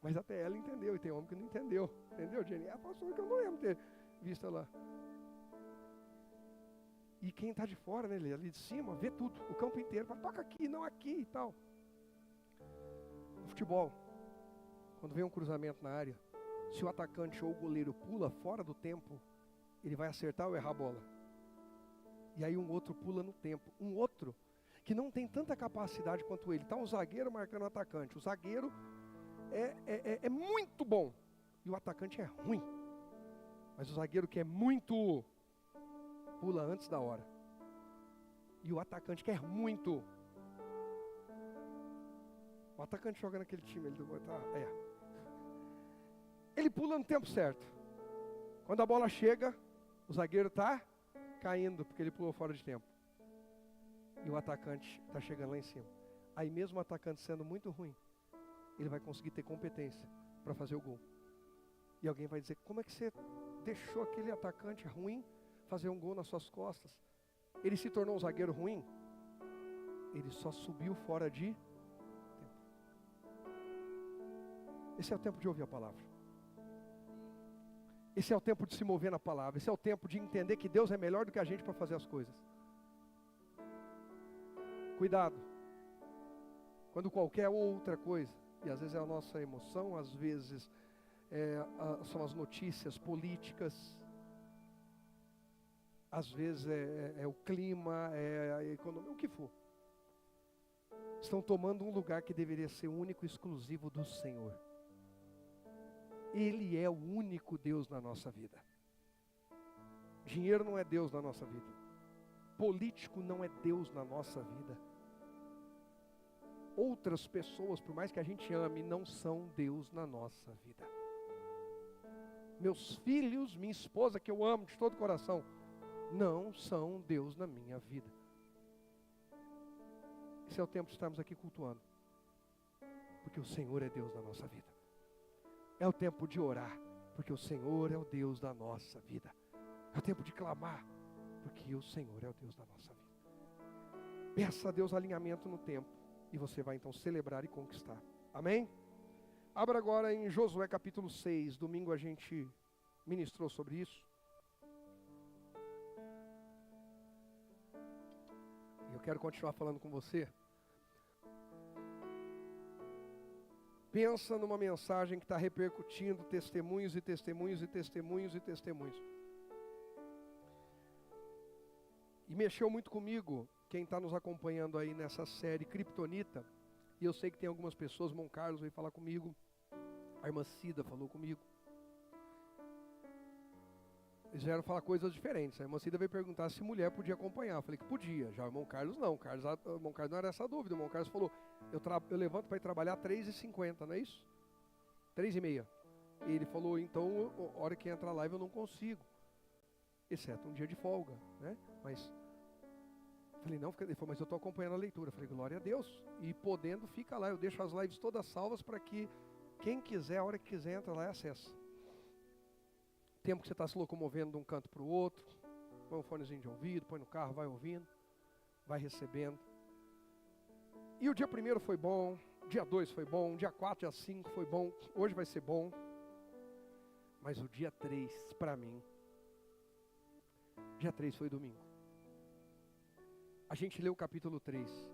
Mas até ela entendeu, e tem homem que não entendeu. Entendeu, Jenny? Pastor, que eu não lembro ter visto ela. E quem está de fora, né, ali de cima, vê tudo, o campo inteiro. Fala, toca aqui, não aqui e tal. No futebol, quando vem um cruzamento na área, se o atacante ou o goleiro pula fora do tempo, ele vai acertar ou errar a bola. E aí um outro pula no tempo. Um outro que não tem tanta capacidade quanto ele. Está um zagueiro marcando o atacante. O zagueiro é muito bom. E o atacante é ruim. Mas o zagueiro que é muito, pula antes da hora. E o atacante que é muito. O atacante joga naquele time. Ele pula no tempo certo. Quando a bola chega, o zagueiro está caindo, porque ele pulou fora de tempo. E o atacante está chegando lá em cima. Aí mesmo o atacante sendo muito ruim, ele vai conseguir ter competência para fazer o gol. E alguém vai dizer, como é que você deixou aquele atacante ruim fazer um gol nas suas costas? Ele se tornou um zagueiro ruim? Ele só subiu fora de tempo. Esse é o tempo de ouvir a palavra. Esse é o tempo de se mover na palavra. Esse é o tempo de entender que Deus é melhor do que a gente para fazer as coisas. Cuidado. Quando qualquer outra coisa, e às vezes é a nossa emoção, às vezes são as notícias políticas, às vezes é o clima, é a economia, o que for. Estão tomando um lugar que deveria ser único e exclusivo do Senhor. Ele é o único Deus na nossa vida. Dinheiro não é Deus na nossa vida. Político não é Deus na nossa vida. Outras pessoas, por mais que a gente ame, não são Deus na nossa vida. Meus filhos, minha esposa, que eu amo de todo o coração, não são Deus na minha vida. Esse é o tempo de estarmos aqui cultuando. Porque o Senhor é Deus na nossa vida. É o tempo de orar, porque o Senhor é o Deus da nossa vida. É o tempo de clamar, porque o Senhor é o Deus da nossa vida. Peça a Deus alinhamento no tempo, e você vai então celebrar e conquistar. Amém? Abra agora em Josué capítulo 6, domingo a gente ministrou sobre isso. E eu quero continuar falando com você. Pensa numa mensagem que está repercutindo testemunhos e testemunhos e testemunhos e testemunhos. E mexeu muito comigo, quem está nos acompanhando aí nessa série Kryptonita. E eu sei que tem algumas pessoas, Mon Carlos veio falar comigo, a irmã Cida falou comigo. Eles vieram falar coisas diferentes. A irmã Cida veio perguntar se mulher podia acompanhar. Eu falei que podia. Já o irmão Carlos não. O irmão Carlos não era essa dúvida. O irmão Carlos falou, eu levanto para ir trabalhar 3h50, não é isso? 3h30. E ele falou, então, a hora que entra a live eu não consigo. Exceto um dia de folga, né? Mas, falei, não, ele falou, mas eu estou acompanhando a leitura. Eu falei, glória a Deus. E podendo, fica lá. Eu deixo as lives todas salvas para que quem quiser, a hora que quiser, entra lá e acessa. Tempo que você está se locomovendo de um canto para o outro, põe um fonezinho de ouvido, põe no carro, vai ouvindo, vai recebendo. E o dia 1º foi bom, dia 2 foi bom, dia 4, dia 5 foi bom, hoje vai ser bom. Mas o dia 3, para mim, dia 3 foi domingo. A gente leu o capítulo 3.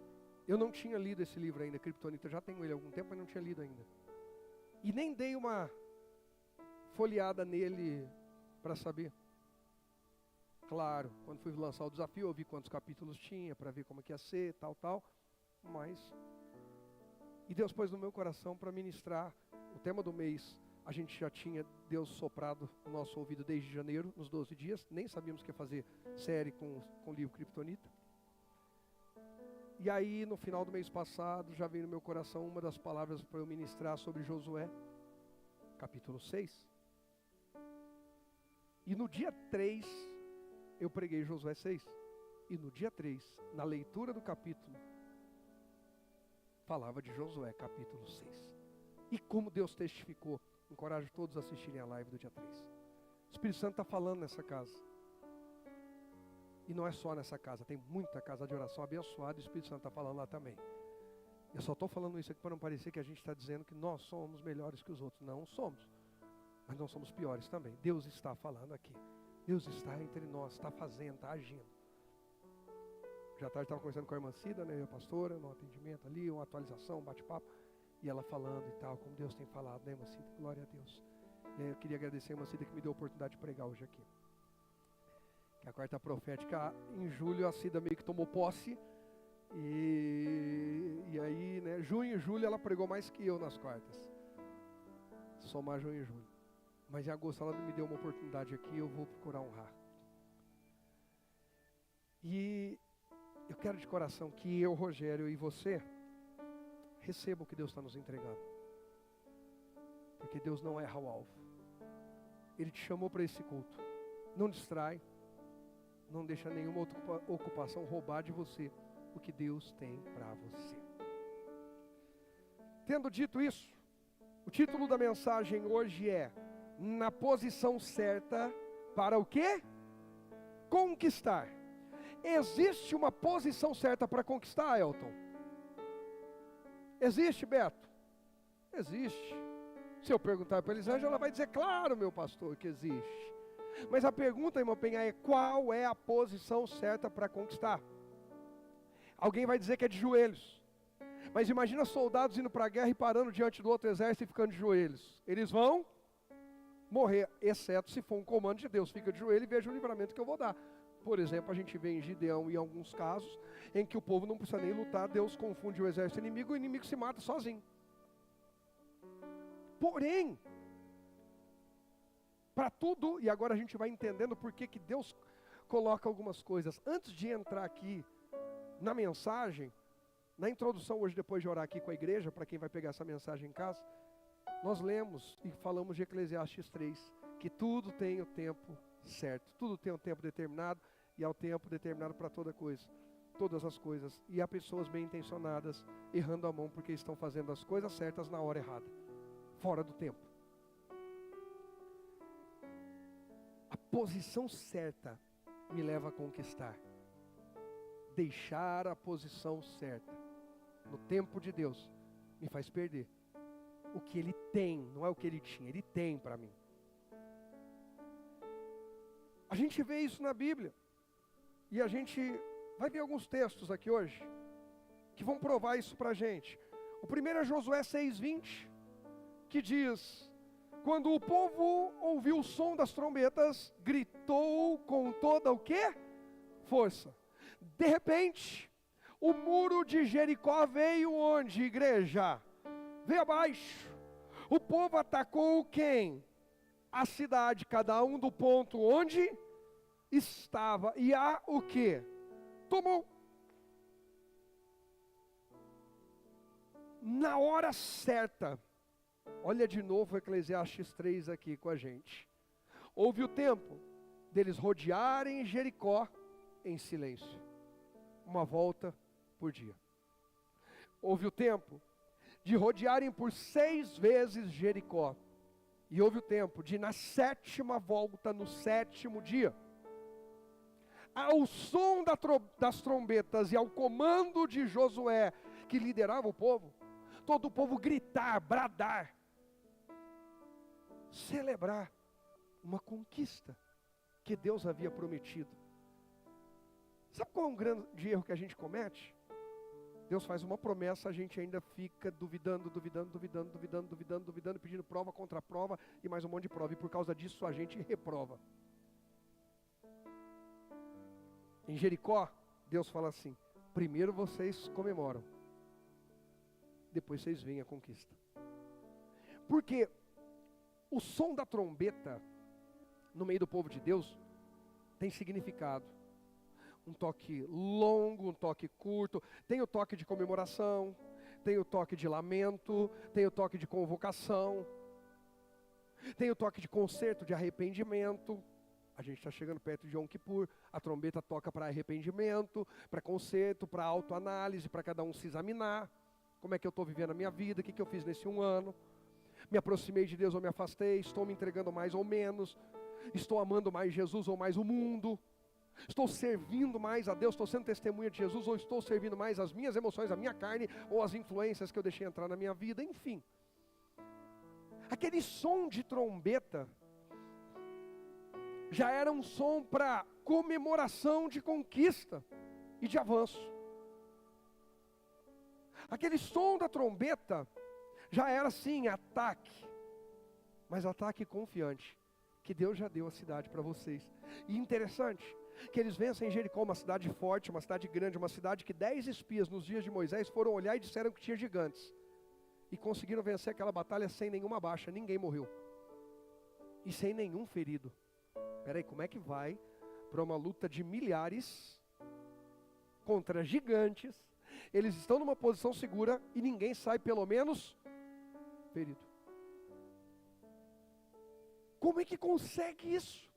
Eu não tinha lido esse livro ainda, Kryptonita, já tenho ele há algum tempo, mas não tinha lido ainda. E nem dei uma folheada nele para saber. Claro, quando fui lançar o desafio, eu vi quantos capítulos tinha, para ver como é que ia ser, tal. Mas, e Deus pôs no meu coração para ministrar o tema do mês. A gente já tinha Deus soprado no nosso ouvido desde janeiro, nos 12 dias. Nem sabíamos que ia fazer série com o livro Kryptonita. E aí, no final do mês passado, já veio no meu coração uma das palavras para eu ministrar sobre Josué, capítulo 6. E no dia 3, eu preguei Josué 6. E no dia 3, na leitura do capítulo, falava de Josué, capítulo 6. E como Deus testificou, encorajo todos a assistirem a live do dia 3. O Espírito Santo está falando nessa casa. E não é só nessa casa, tem muita casa de oração abençoada, e o Espírito Santo está falando lá também. Eu só estou falando isso aqui para não parecer que a gente está dizendo que nós somos melhores que os outros. Não somos. Mas não somos piores também. Deus está falando aqui. Deus está entre nós, está fazendo, está agindo. Já tarde estava conversando com a irmã Cida, né, a pastora, no atendimento ali, uma atualização, um bate-papo. E ela falando e tal, como Deus tem falado, né, irmã Cida? Glória a Deus. E aí eu queria agradecer a irmã Cida que me deu a oportunidade de pregar hoje aqui. Que a quarta profética, em julho, a Cida meio que tomou posse. E aí, né, junho e julho ela pregou mais que eu nas quartas. Somar junho e julho. Mas em agosto ela me deu uma oportunidade aqui, eu vou procurar honrar. E eu quero de coração que eu, Rogério e você recebam o que Deus está nos entregando. Porque Deus não erra o alvo. Ele te chamou para esse culto. Não distrai. Não deixa nenhuma outra ocupação roubar de você o que Deus tem para você. Tendo dito isso, o título da mensagem hoje é Na posição certa para o quê? Conquistar. Existe uma posição certa para conquistar, Elton? Existe, Beto? Existe. Se eu perguntar para Elisângela, ela vai dizer, claro, meu pastor, que existe. Mas a pergunta, irmão Penha, é qual é a posição certa para conquistar? Alguém vai dizer que é de joelhos. Mas imagina soldados indo para a guerra e parando diante do outro exército e ficando de joelhos. Eles vão morrer, exceto se for um comando de Deus. Fica de joelho e veja o livramento que eu vou dar. Por exemplo, a gente vê em Gideão e em alguns casos em que o povo não precisa nem lutar, Deus confunde o exército inimigo e o inimigo se mata sozinho. Porém, para tudo, e agora a gente vai entendendo por que Deus coloca algumas coisas. Antes de entrar aqui na mensagem, na introdução hoje, depois de orar aqui com a igreja, para quem vai pegar essa mensagem em casa, nós lemos e falamos de Eclesiastes 3, que tudo tem o tempo certo, tudo tem um tempo determinado, e há o tempo determinado para toda coisa, todas as coisas, e há pessoas bem intencionadas, errando a mão, porque estão fazendo as coisas certas na hora errada, fora do tempo. A posição certa me leva a conquistar. Deixar a posição certa no tempo de Deus me faz perder o que Ele tem, não é o que Ele tinha, Ele tem para mim. A gente vê isso na Bíblia e a gente vai ver alguns textos aqui hoje que vão provar isso para a gente. O primeiro é Josué 6:20, que diz: quando o povo ouviu o som das trombetas, gritou com toda o quê? Força. De repente, o muro de Jericó veio onde, igreja? Veio abaixo. O povo atacou quem? A cidade, cada um do ponto onde estava. E a o quê? Tomou. Na hora certa. Olha de novo Eclesiastes 3 aqui com a gente. Houve o tempo deles rodearem Jericó em silêncio. Uma volta por dia. Houve o tempo de rodearem por 6 vezes Jericó. E houve o tempo de, na 7ª volta, no 7º dia, ao som das trombetas e ao comando de Josué, que liderava o povo, todo o povo gritar, bradar, celebrar uma conquista que Deus havia prometido. Sabe qual é um grande erro que a gente comete? Deus faz uma promessa, a gente ainda fica duvidando, pedindo prova contra prova e mais um monte de prova. E por causa disso a gente reprova. Em Jericó, Deus fala assim: primeiro vocês comemoram, depois vocês veem a conquista. Porque o som da trombeta no meio do povo de Deus tem significado. Um toque longo, um toque curto, tem o toque de comemoração, tem o toque de lamento, tem o toque de convocação, tem o toque de conserto, de arrependimento. A gente está chegando perto de Yom Kippur, a trombeta toca para arrependimento, para conserto, para autoanálise, para cada um se examinar. Como é que eu estou vivendo a minha vida, o que eu fiz nesse 1 ano, me aproximei de Deus ou me afastei, estou me entregando mais ou menos, estou amando mais Jesus ou mais o mundo. Estou servindo mais a Deus, estou sendo testemunha de Jesus, ou estou servindo mais as minhas emoções, a minha carne, ou as influências que eu deixei entrar na minha vida, enfim. Aquele som de trombeta já era um som para comemoração de conquista e de avanço. Aquele som da trombeta já era sim ataque, mas ataque confiante, que Deus já deu a cidade para vocês. E interessante, que eles vencem Jericó, uma cidade forte, uma cidade grande, uma cidade que 10 espias nos dias de Moisés foram olhar e disseram que tinha gigantes. E conseguiram vencer aquela batalha sem nenhuma baixa, ninguém morreu. E sem nenhum ferido. Peraí, como é que vai para uma luta de milhares contra gigantes? Eles estão numa posição segura e ninguém sai pelo menos ferido. Como é que consegue isso?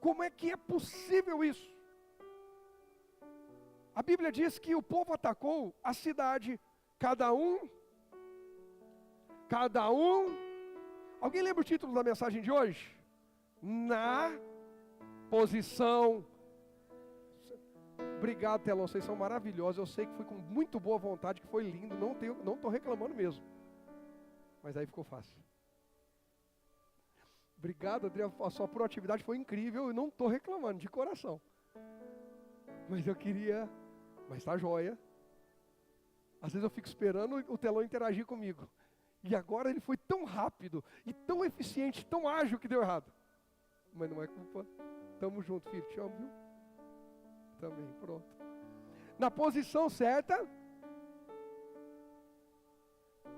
Como é que é possível isso? A Bíblia diz que o povo atacou a cidade, cada um. Alguém lembra o título da mensagem de hoje? Na posição. Obrigado, Telão, vocês são maravilhosos. Eu sei que fui com muito boa vontade, que foi lindo, não estou reclamando mesmo. Mas aí ficou fácil. Obrigado, Adriano, a sua proatividade foi incrível, eu não estou reclamando, de coração. Mas eu queria, mas tá joia. Às vezes eu fico esperando o Telão interagir comigo. E agora ele foi tão rápido, e tão eficiente, tão ágil que deu errado. Mas não é culpa, tamo junto, filho, te amo, viu? Também, pronto. Na posição certa,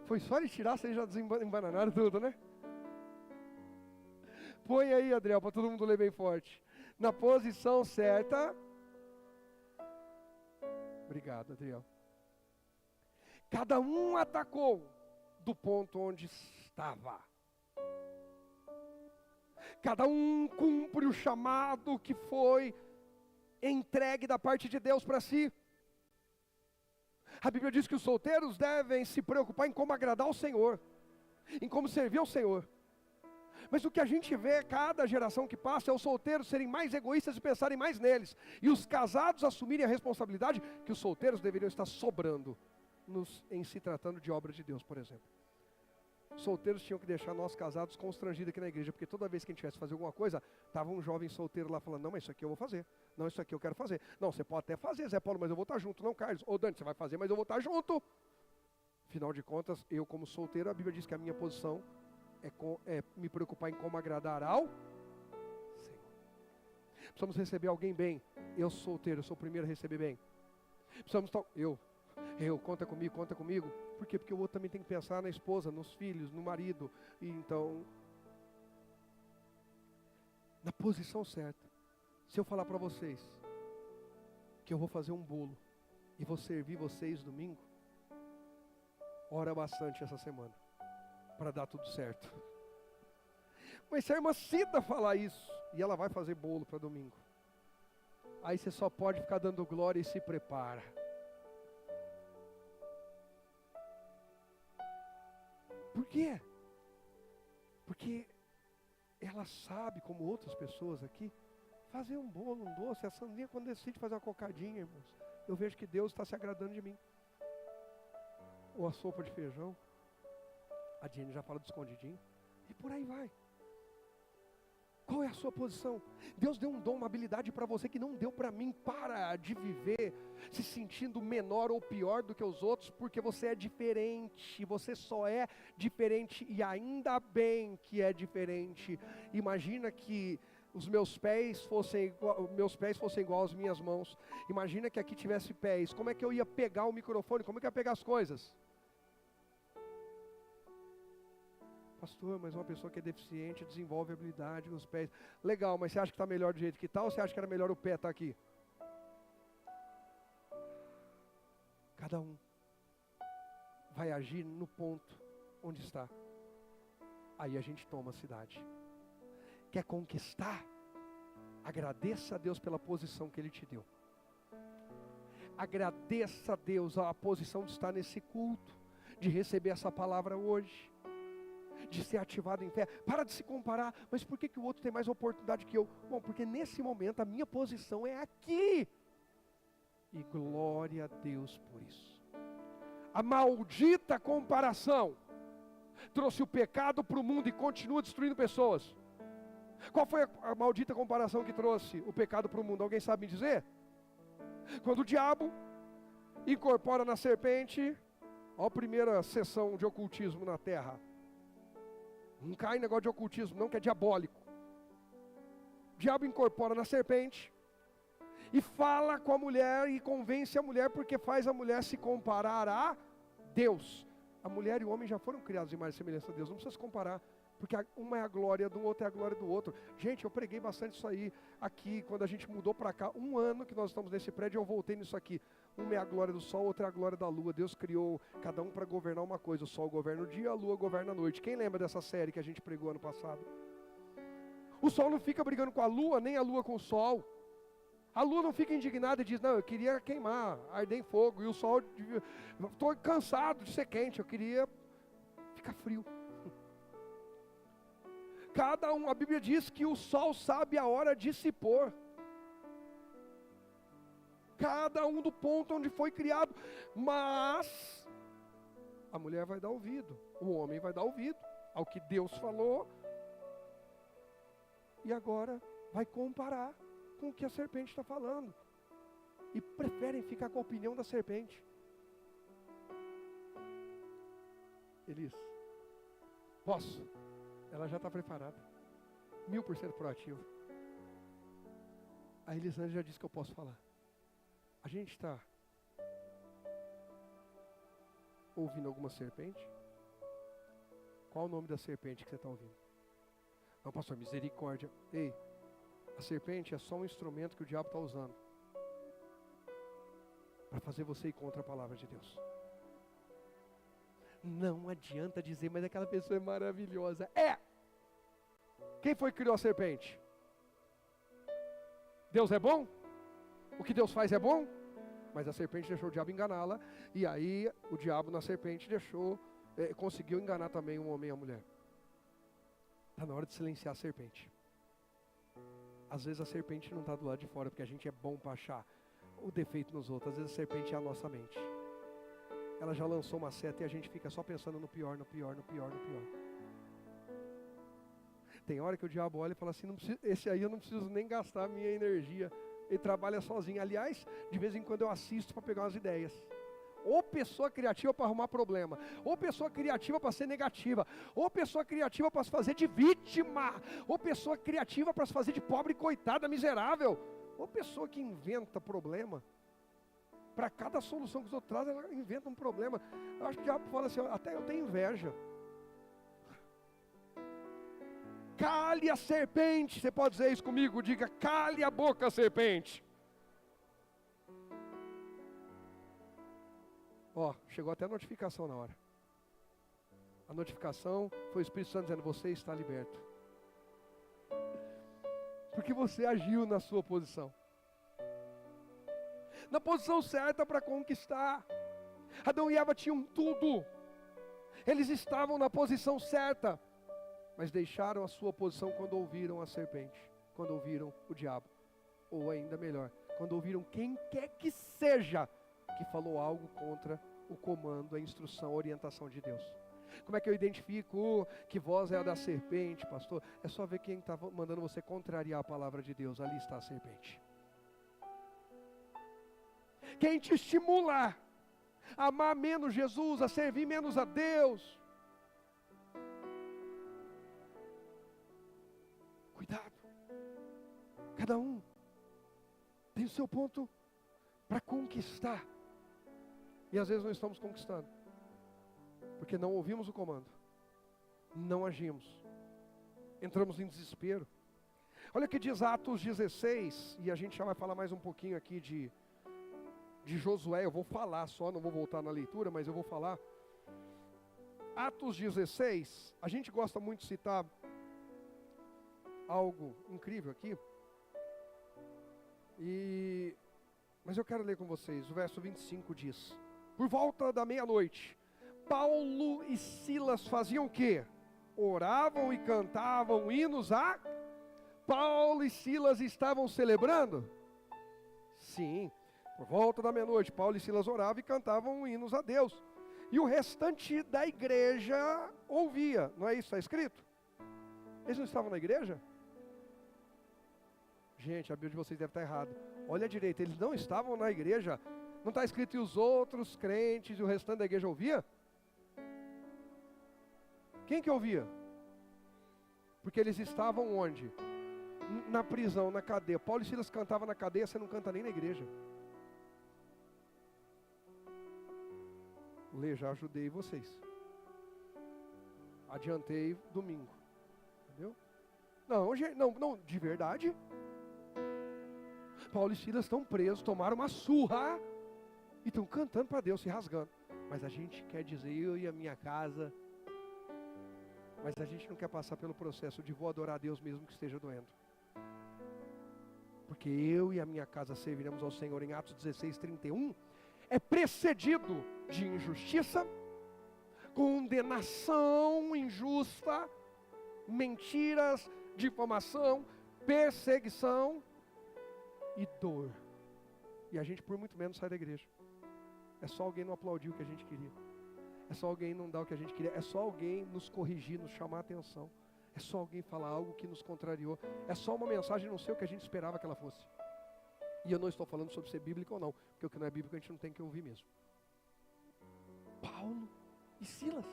foi só ele tirar, vocês já desembananaram tudo, né? Põe aí, Adriel, para todo mundo ler bem forte. Na posição certa. Obrigado, Adriel. Cada um atacou do ponto onde estava. Cada um cumpre o chamado que foi entregue da parte de Deus para si. A Bíblia diz que os solteiros devem se preocupar em como agradar ao Senhor, em como servir ao Senhor. Mas o que a gente vê, cada geração que passa, é os solteiros serem mais egoístas e pensarem mais neles. E os casados assumirem a responsabilidade que os solteiros deveriam estar sobrando em se tratando de obra de Deus, por exemplo. Solteiros tinham que deixar nós casados constrangidos aqui na igreja, porque toda vez que a gente tivesse que fazer alguma coisa, estava um jovem solteiro lá falando, não, mas isso aqui eu vou fazer. Não, isso aqui eu quero fazer. Não, você pode até fazer, Zé Paulo, mas eu vou estar junto. Não, Carlos. Ô, Dante, você vai fazer, mas eu vou estar junto. Afinal de contas, eu como solteiro, a Bíblia diz que a minha posição é me preocupar em como agradar ao Senhor. Precisamos receber alguém bem. Eu sou solteiro, eu sou o primeiro a receber bem. Precisamos conta comigo. Por quê? Porque o outro também tem que pensar na esposa, nos filhos, no marido. E então, na posição certa. Se eu falar para vocês que eu vou fazer um bolo e vou servir vocês domingo, ora bastante essa semana para dar tudo certo. Mas se a irmã Cida falar isso, e ela vai fazer bolo para domingo, aí você só pode ficar dando glória e se prepara. Por quê? Porque ela sabe, como outras pessoas aqui, fazer um bolo, um doce. A Sandrinha, quando decide fazer uma cocadinha, irmãos, eu vejo que Deus está se agradando de mim. Ou a sopa de feijão. A Jenny já fala do escondidinho. E por aí vai. Qual é a sua posição? Deus deu um dom, uma habilidade para você que não deu para mim. Para de viver se sentindo menor ou pior do que os outros, porque você é diferente. Você só é diferente e ainda bem que é diferente. Imagina que os meus pés fossem igual às minhas mãos. Imagina que aqui tivesse pés. Como é que eu ia pegar o microfone? Como é que eu ia pegar as coisas? Pastor, mas uma pessoa que é deficiente desenvolve habilidade nos pés. Legal, mas você acha que está melhor do jeito que está ou você acha que era melhor o pé estar aqui? Cada um vai agir no ponto onde está. Aí a gente toma a cidade. Quer conquistar? Agradeça a Deus pela posição que Ele te deu. Agradeça a Deus a posição de estar nesse culto, de receber essa palavra hoje, de ser ativado em fé. Para de se comparar, mas por que o outro tem mais oportunidade que eu? Bom, porque nesse momento a minha posição é aqui. E glória a Deus por isso. A maldita comparação trouxe o pecado para o mundo e continua destruindo pessoas. Qual foi a maldita comparação que trouxe o pecado para o mundo? Alguém sabe me dizer? Quando o diabo incorpora na serpente, ó, a primeira sessão de ocultismo na terra. Não cai negócio de ocultismo, não, que é diabólico. O diabo incorpora na serpente e fala com a mulher e convence a mulher, porque faz a mulher se comparar a Deus. A mulher e o homem já foram criados em imagem e semelhança a Deus, não precisa se comparar, porque uma é a glória do outro, é a glória do outro. Gente, eu preguei bastante isso aí aqui, quando a gente mudou para cá, 1 ano que nós estamos nesse prédio, eu voltei nisso aqui. Uma é a glória do sol, outra é a glória da lua. Deus criou cada um para governar uma coisa. O sol governa o dia, a lua governa a noite. Quem lembra dessa série que a gente pregou ano passado? O sol não fica brigando com a lua, nem a lua com o sol. A lua não fica indignada e diz, não, eu queria queimar, arder em fogo. E o sol, estou cansado de ser quente, eu queria ficar frio. Cada um, a Bíblia diz que o sol sabe a hora de se pôr. Cada um do ponto onde foi criado. Mas a mulher vai dar ouvido, o homem vai dar ouvido ao que Deus falou. E agora vai comparar com o que a serpente está falando. E preferem ficar com a opinião da serpente. Elis, posso? Ela já está preparada. 1000% proativa. A Elisângela já disse que eu posso falar. A gente está ouvindo alguma serpente? Qual o nome da serpente que você está ouvindo? Não, pastor, misericórdia. Ei, a serpente é só um instrumento que o diabo está usando para fazer você ir contra a palavra de Deus. Não adianta dizer, mas aquela pessoa é maravilhosa. É! Quem foi que criou a serpente? Deus é bom? O que Deus faz é bom? Mas a serpente deixou o diabo enganá-la. E aí o diabo na serpente conseguiu enganar também um homem e a mulher. Está na hora de silenciar a serpente. Às vezes a serpente não está do lado de fora, porque a gente é bom para achar o defeito nos outros. Às vezes a serpente é a nossa mente. Ela já lançou uma seta e a gente fica só pensando no pior, no pior, no pior, no pior. Tem hora que o diabo olha e fala assim, esse aí eu não preciso nem gastar a minha energia. Ele trabalha sozinho. Aliás, de vez em quando eu assisto para pegar umas ideias. Ou pessoa criativa para arrumar problema, ou pessoa criativa para ser negativa, ou pessoa criativa para se fazer de vítima, ou pessoa criativa para se fazer de pobre, coitada, miserável, ou pessoa que inventa problema. Para cada solução que os outros trazem, ela inventa um problema. Eu acho que o diabo fala assim, até eu tenho inveja. Cale a serpente, você pode dizer isso comigo? Diga, cale a boca, serpente. Ó, chegou até a notificação na hora. A notificação foi o Espírito Santo dizendo, você está liberto. Porque você agiu na sua posição. Na posição certa para conquistar. Adão e Eva tinham tudo. Eles estavam na posição certa. Mas deixaram a sua posição quando ouviram a serpente. Quando ouviram o diabo. Ou ainda melhor, quando ouviram quem quer que seja que falou algo contra o comando, a instrução, a orientação de Deus. Como é que eu identifico que voz é a da serpente, pastor? É só ver quem está mandando você contrariar a palavra de Deus. Ali está a serpente. Quem te estimula a amar menos Jesus, a servir menos a Deus. Cuidado. Cada um tem o seu ponto para conquistar. E às vezes não estamos conquistando. Porque não ouvimos o comando. Não agimos. Entramos em desespero. Olha o que diz Atos 16. E a gente já vai falar mais um pouquinho aqui de Josué. Eu vou falar só, não vou voltar na leitura, mas eu vou falar. Atos 16. A gente gosta muito de citar algo incrível aqui. Mas eu quero ler com vocês. O verso 25 diz: por volta da meia-noite, Paulo e Silas faziam o quê? oravam e cantavam hinos a... Paulo e Silas estavam celebrando? Sim, por volta da meia-noite, Paulo e Silas oravam e cantavam hinos a Deus. E o restante da igreja ouvia, não é isso que está escrito? Eles não estavam na igreja? Gente, a Bíblia de vocês deve estar errada. Olha à direita, eles não estavam na igreja. Não está escrito e os outros crentes e o restante da igreja ouvia? Quem que ouvia? Porque eles estavam onde? Na prisão, na cadeia. Paulo e Silas cantavam na cadeia, você não canta nem na igreja. Já ajudei vocês. Adiantei domingo. Entendeu? Não, de verdade. Paulo e Silas estão presos, tomaram uma surra e estão cantando para Deus, se rasgando. Mas a gente quer dizer, eu e a minha casa. Mas a gente não quer passar pelo processo de vou adorar a Deus mesmo que esteja doendo. Porque eu e a minha casa serviremos ao Senhor em Atos 16:31. É precedido de injustiça, condenação injusta, mentiras, difamação, perseguição e dor. E a gente por muito menos sai da igreja. É só alguém não aplaudir o que a gente queria. É só alguém não dar o que a gente queria. É só alguém nos corrigir, nos chamar a atenção. É só alguém falar algo que nos contrariou. É só uma mensagem não sei o que a gente esperava que ela fosse. E eu não estou falando sobre ser bíblico ou não, porque o que não é bíblico a gente não tem que ouvir mesmo. Paulo e Silas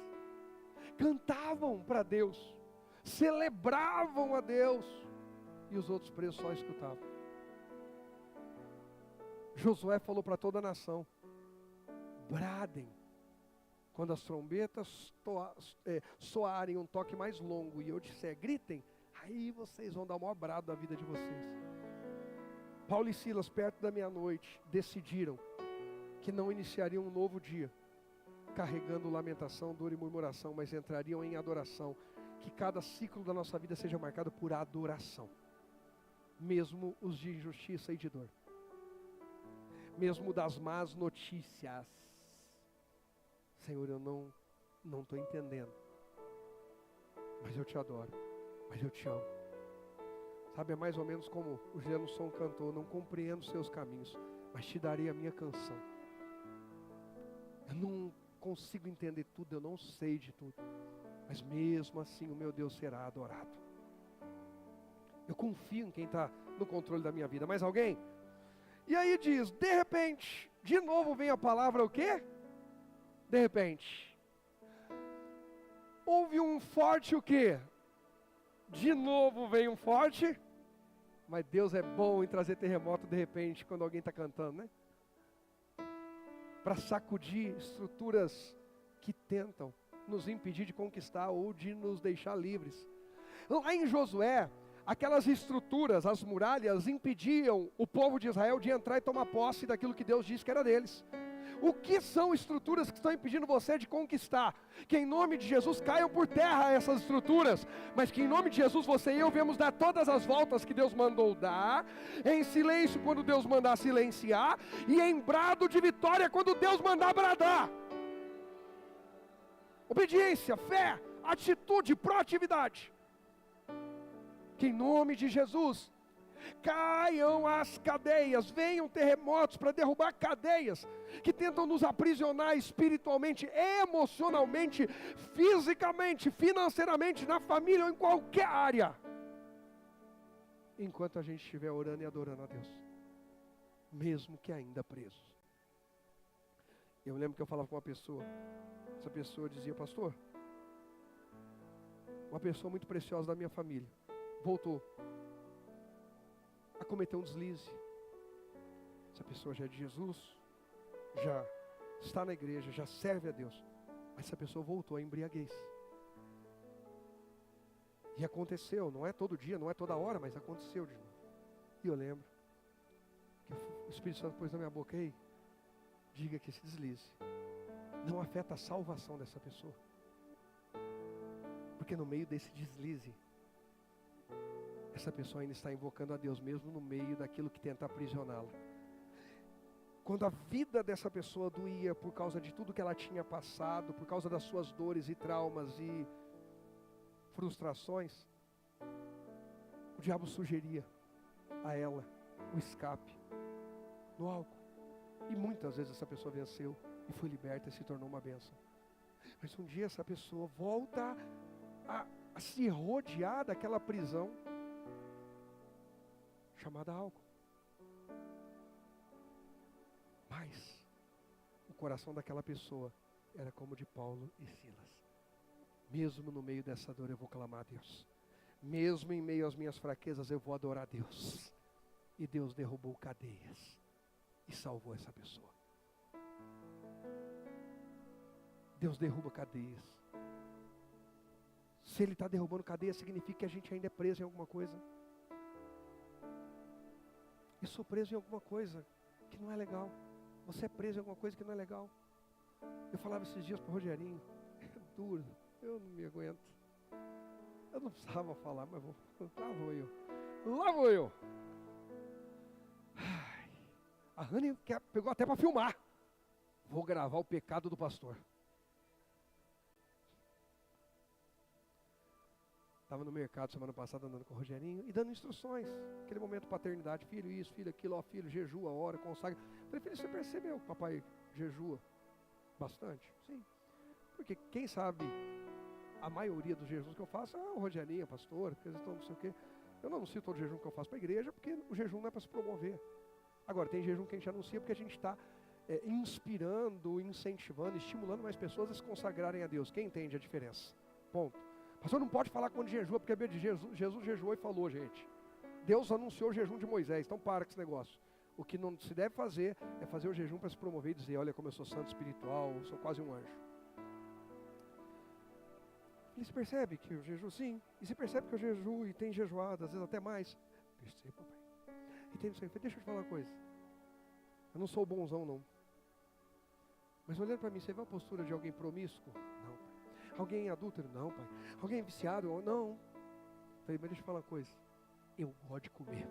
cantavam para Deus, celebravam a Deus, e os outros presos só escutavam. Josué falou para toda a nação: bradem, quando as trombetas soarem um toque mais longo, e eu disser gritem, aí vocês vão dar o maior brado da vida de vocês. Paulo e Silas, perto da meia-noite, decidiram que não iniciariam um novo dia carregando lamentação, dor e murmuração, mas entrariam em adoração. Que cada ciclo da nossa vida seja marcado por adoração, mesmo os de injustiça e de dor, mesmo das más notícias. Senhor, eu não estou entendendo, mas eu te adoro, mas eu te amo. Sabe, é mais ou menos como o Jailson cantou: não compreendo seus caminhos, mas te darei a minha canção. Eu não consigo entender tudo, eu não sei de tudo, mas mesmo assim o meu Deus será adorado. Eu confio em quem está no controle da minha vida. Mais alguém? E aí diz, de repente, de novo vem a palavra o quê? De repente. Houve um forte o quê? De novo vem um forte. Mas Deus é bom em trazer terremoto de repente, quando alguém está cantando, né? Para sacudir estruturas que tentam nos impedir de conquistar ou de nos deixar livres. Lá em Josué, aquelas estruturas, as muralhas, impediam o povo de Israel de entrar e tomar posse daquilo que Deus disse que era deles. O que são estruturas que estão impedindo você de conquistar? Que em nome de Jesus caiam por terra essas estruturas, mas que em nome de Jesus você e eu viemos dar todas as voltas que Deus mandou dar, em silêncio quando Deus mandar silenciar, e em brado de vitória quando Deus mandar bradar. Obediência, fé, atitude, proatividade. Que em nome de Jesus caiam as cadeias, venham terremotos para derrubar cadeias que tentam nos aprisionar espiritualmente, emocionalmente, fisicamente, financeiramente, na família ou em qualquer área, enquanto a gente estiver orando e adorando a Deus, mesmo que ainda presos. Eu lembro que eu falava com uma pessoa, essa pessoa dizia: pastor, uma pessoa muito preciosa da minha família voltou a cometer um deslize. Essa pessoa já é de Jesus, já está na igreja, já serve a Deus, mas essa pessoa voltou à embriaguez. E aconteceu, não é todo dia, não é toda hora, mas aconteceu de novo. E eu lembro que o Espírito Santo pôs na minha boca: ei, diga que esse deslize não afeta a salvação dessa pessoa, porque no meio desse deslize, essa pessoa ainda está invocando a Deus, mesmo no meio daquilo que tenta aprisioná-la. Quando a vida dessa pessoa doía por causa de tudo que ela tinha passado, por causa das suas dores e traumas, e frustrações, o diabo sugeria a ela o escape no álcool. E muitas vezes essa pessoa venceu e foi liberta e se tornou uma bênção. Mas um dia essa pessoa volta a se rodear daquela prisão chamada álcool. Mas o coração daquela pessoa era como o de Paulo e Silas. Mesmo no meio dessa dor eu vou clamar a Deus. Mesmo em meio às minhas fraquezas eu vou adorar a Deus. E Deus derrubou cadeias e salvou essa pessoa. Deus derruba cadeias. Se Ele está derrubando cadeias, significa que a gente ainda é preso em alguma coisa. Eu sou preso em alguma coisa que não é legal. Você é preso em alguma coisa que não é legal. Eu falava esses dias para o Rogerinho, é duro, eu não me aguento. Eu não precisava falar, mas lá vou eu. Ai, a Rani pegou até para filmar. Vou gravar o pecado do pastor. Estava no mercado semana passada andando com o Rogerinho e dando instruções. Aquele momento de paternidade, filho isso, filho aquilo, ó filho, jejua, ora, consagra. Falei, filho, você percebeu que papai jejua bastante? Sim. Porque quem sabe a maioria dos jejuns que eu faço é o Rogerinho, pastor, porque eles estão não sei o quê. Eu não anuncio todo o jejum que eu faço para a igreja, porque o jejum não é para se promover. Agora, tem jejum que a gente anuncia porque a gente está inspirando, incentivando, estimulando mais pessoas a se consagrarem a Deus. Quem entende a diferença? Ponto. Pastor não pode falar quando jejua, porque Jesus jejuou e falou, gente. Deus anunciou o jejum de Moisés, então para com esse negócio. O que não se deve fazer é fazer o jejum para se promover e dizer, olha como eu sou santo espiritual, sou quase um anjo. E se percebe que eu jejuo? Sim. E se percebe que eu jejuo e tem jejuado, às vezes até mais? Percebo, papai. E tem não sei, deixa eu te falar uma coisa. Eu não sou bonzão, não. Mas olhando para mim, você vê a postura de alguém promíscuo? Não, pai. Alguém adúltero? Não, pai. Alguém viciado? Não. Falei, mas deixa eu falar uma coisa. Eu gosto de comer.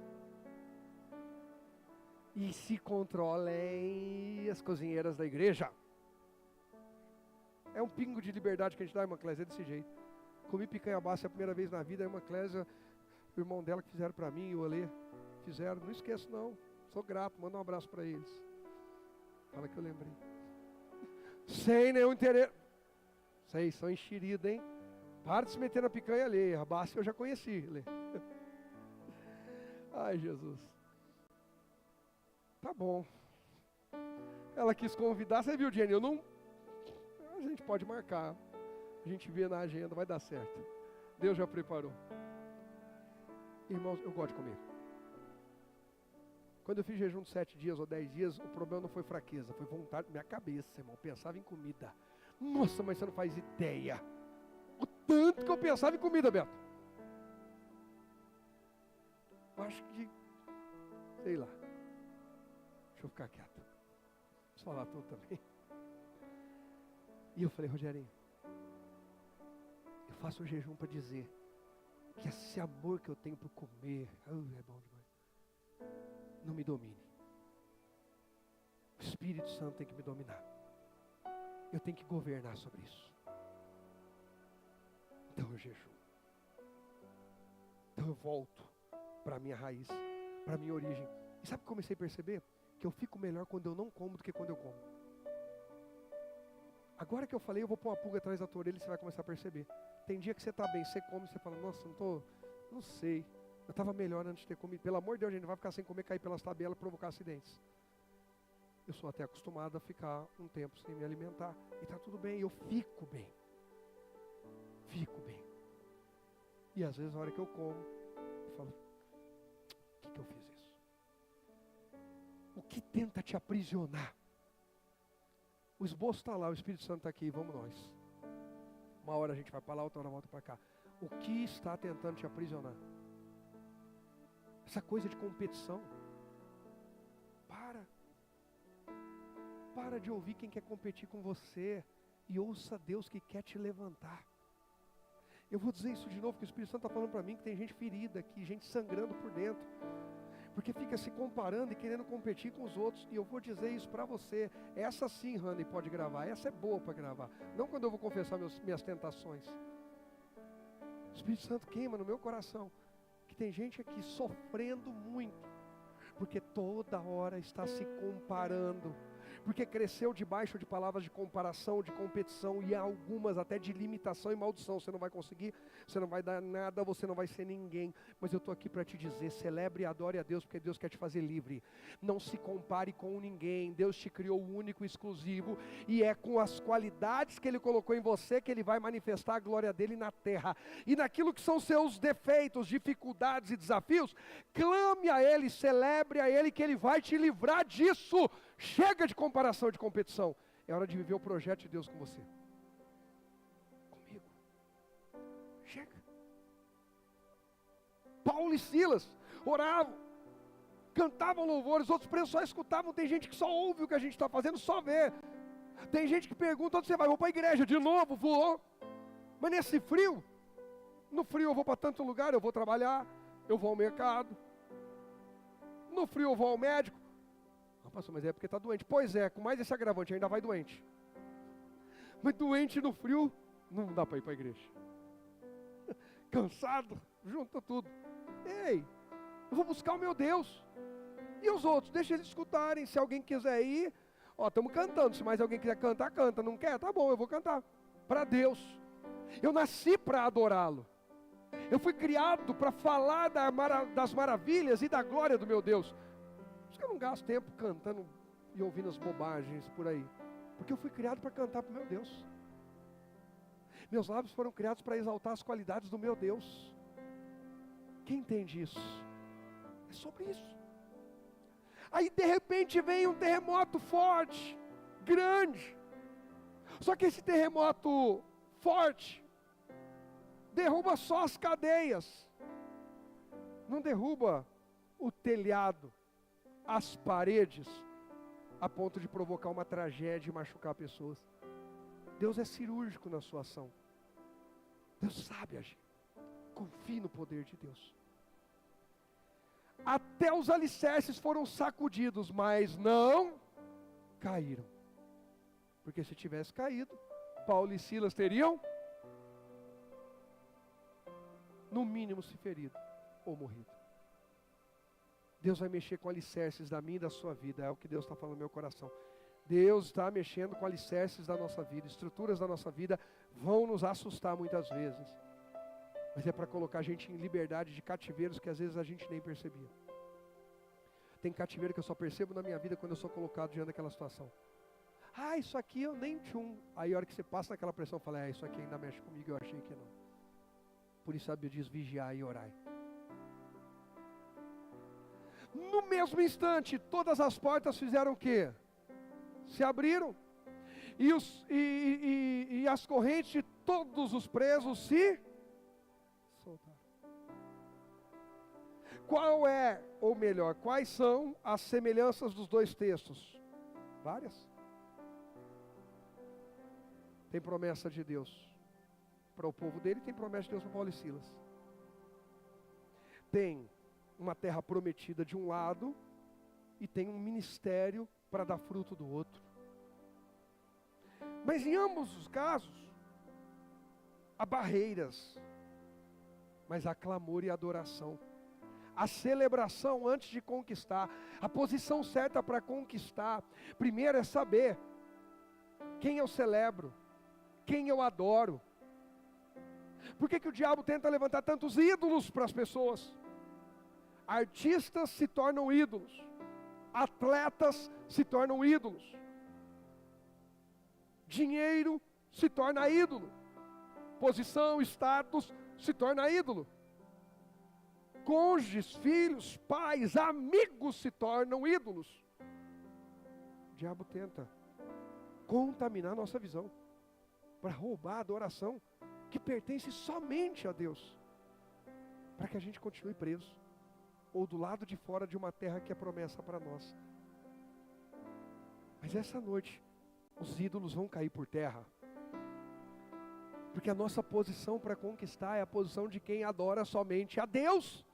E se controlem as cozinheiras da igreja. É um pingo de liberdade que a gente dá, irmã Clésia, é desse jeito. Comi picanha bassa a primeira vez na vida, a irmã Clésia, o irmão dela que fizeram para mim e o Alê fizeram. Não esqueço não, sou grato, manda um abraço para eles. Fala que eu lembrei. Sem nenhum interesse. Vocês são enxeridos, hein? Para de se meter na picanha alheia, a bassa eu já conheci. Alê. Ai, Jesus. Tá bom. Ela quis convidar, você viu, Jenny? Eu não... A gente pode marcar. A gente vê na agenda, vai dar certo. Deus já preparou. Irmãos, eu gosto de comer. Quando eu fiz jejum de 7 dias ou 10 dias, o problema não foi fraqueza, foi vontade da minha cabeça, irmão. Eu pensava em comida. Nossa, mas você não faz ideia. O tanto que eu pensava em comida, Beto. Eu acho que, sei lá. Deixa eu ficar quieto. Deixa eu falar tudo também. E eu falei, Rogerinho, eu faço o jejum para dizer que esse amor que eu tenho por comer, é bom demais, não me domine. O Espírito Santo tem que me dominar. Eu tenho que governar sobre isso. Então eu jejuo. Então eu volto para a minha raiz, para a minha origem. E sabe o que eu comecei a perceber? Que eu fico melhor quando eu não como do que quando eu como. Agora que eu falei, eu vou pôr uma pulga atrás da tua orelha e você vai começar a perceber. Tem dia que você está bem, você come, você fala, nossa, não sei. Eu estava melhor antes de ter comido. Pelo amor de Deus, a gente não vai ficar sem comer, cair pelas tabelas, provocar acidentes. Eu sou até acostumado a ficar um tempo sem me alimentar. E está tudo bem, eu fico bem. Fico bem. E às vezes, na hora que eu como, eu falo, por que eu fiz isso? O que tenta te aprisionar? O esboço está lá, o Espírito Santo está aqui, vamos nós. Uma hora a gente vai para lá, outra hora volta para cá. O que está tentando te aprisionar? Essa coisa de competição. Para de ouvir quem quer competir com você e ouça Deus que quer te levantar. Eu vou dizer isso de novo, que o Espírito Santo está falando para mim que tem gente ferida aqui, gente sangrando por dentro. Porque fica se comparando e querendo competir com os outros. E eu vou dizer isso para você. Essa sim, Rani, pode gravar. Essa é boa para gravar. Não quando eu vou confessar minhas tentações. Espírito Santo queima no meu coração que tem gente aqui sofrendo muito, porque toda hora está se comparando, porque cresceu debaixo de palavras de comparação, de competição e algumas até de limitação e maldição. Você não vai conseguir, você não vai dar nada, você não vai ser ninguém. Mas eu estou aqui para te dizer, celebre e adore a Deus, porque Deus quer te fazer livre. Não se compare com ninguém. Deus te criou único e exclusivo, e é com as qualidades que Ele colocou em você que Ele vai manifestar a glória dEle na terra. E naquilo que são seus defeitos, dificuldades e desafios, clame a Ele, celebre a Ele, que Ele vai te livrar disso. Chega de comparação e de competição. É hora de viver o projeto de Deus com você. Comigo. Chega. Paulo e Silas oravam, cantavam louvores, outros presos só escutavam. Tem gente que só ouve o que a gente está fazendo, só vê. Tem gente que pergunta: onde você vai? Vou para a igreja. De novo, vou. Mas nesse frio, no frio eu vou para tanto lugar, eu vou trabalhar, eu vou ao mercado. No frio eu vou ao médico. Pastor, mas é porque está doente. Pois é, com mais esse agravante, ainda vai doente. Mas doente no frio, não dá para ir para a igreja. Cansado, junta tudo. Ei, eu vou buscar o meu Deus. E os outros, deixa eles escutarem. Se alguém quiser ir, ó, estamos cantando. Se mais alguém quiser cantar, canta. Não quer? Tá bom, eu vou cantar. Para Deus. Eu nasci para adorá-lo. Eu fui criado para falar das maravilhas e da glória do meu Deus. Eu não gasto tempo cantando e ouvindo as bobagens por aí, porque eu fui criado para cantar para o meu Deus. Meus lábios foram criados para exaltar as qualidades do meu Deus. Quem entende isso? É sobre isso. Aí de repente vem um terremoto forte, grande. Só que esse terremoto forte derruba só as cadeias, não derruba o telhado, as paredes, a ponto de provocar uma tragédia e machucar pessoas. Deus é cirúrgico na sua ação. Deus sabe agir. Confie no poder de Deus. Até os alicerces foram sacudidos, mas não caíram. Porque se tivesse caído, Paulo e Silas teriam, no mínimo, se ferido ou morrido. Deus vai mexer com alicerces da minha e da sua vida, é o que Deus está falando no meu coração. Deus está mexendo com alicerces da nossa vida, estruturas da nossa vida vão nos assustar muitas vezes, mas é para colocar a gente em liberdade de cativeiros que às vezes a gente nem percebia. Tem cativeiro que eu só percebo na minha vida quando eu sou colocado diante daquela situação. Ah, isso aqui eu nem tchum. Aí a hora que você passa naquela pressão, eu falo, isso aqui ainda mexe comigo, eu achei que não. Por isso a Bíblia diz, vigiai e orai. No mesmo instante, todas as portas fizeram o quê? Se abriram. E as correntes de todos os presos se soltaram. Qual é, ou melhor, quais são as semelhanças dos dois textos? Várias. Tem promessa de Deus para o povo dele, tem promessa de Deus para Paulo e Silas. Tem uma terra prometida de um lado e tem um ministério para dar fruto do outro. Mas em ambos os casos, há barreiras, mas há clamor e adoração. A celebração antes de conquistar, a posição certa para conquistar. Primeiro é saber quem eu celebro, quem eu adoro. Por que o diabo tenta levantar tantos ídolos para as pessoas? Artistas se tornam ídolos, atletas se tornam ídolos, dinheiro se torna ídolo, posição, status se torna ídolo, cônjuges, filhos, pais, amigos se tornam ídolos. O diabo tenta contaminar nossa visão, para roubar a adoração que pertence somente a Deus, para que a gente continue preso, ou do lado de fora de uma terra que é promessa para nós. Mas essa noite, os ídolos vão cair por terra, porque a nossa posição para conquistar é a posição de quem adora somente a Deus,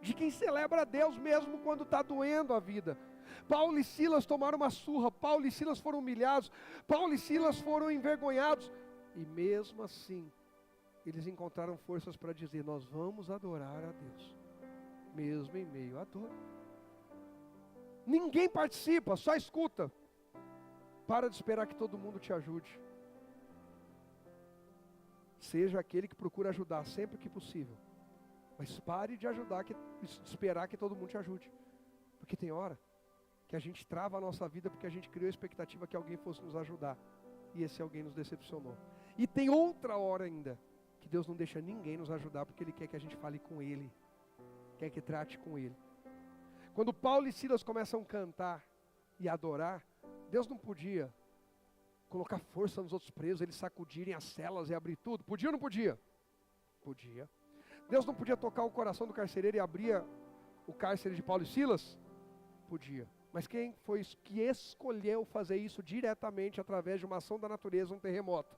de quem celebra a Deus mesmo quando está doendo a vida. Paulo e Silas tomaram uma surra, Paulo e Silas foram humilhados, Paulo e Silas foram envergonhados, e mesmo assim, eles encontraram forças para dizer: nós vamos adorar a Deus, mesmo em meio à dor. Ninguém participa, só escuta. Para de esperar que todo mundo te ajude. Seja aquele que procura ajudar sempre que possível. Mas pare de esperar que todo mundo te ajude. Porque tem hora que a gente trava a nossa vida porque a gente criou a expectativa que alguém fosse nos ajudar. E esse alguém nos decepcionou. E tem outra hora ainda que Deus não deixa ninguém nos ajudar porque Ele quer que a gente fale com Ele. Quer que trate com Ele. Quando Paulo e Silas começam a cantar e adorar, Deus não podia colocar força nos outros presos, eles sacudirem as celas e abrir tudo. Podia ou não podia? Podia. Deus não podia tocar o coração do carcereiro e abrir o cárcere de Paulo e Silas? Podia. Mas quem foi que escolheu fazer isso diretamente através de uma ação da natureza, um terremoto?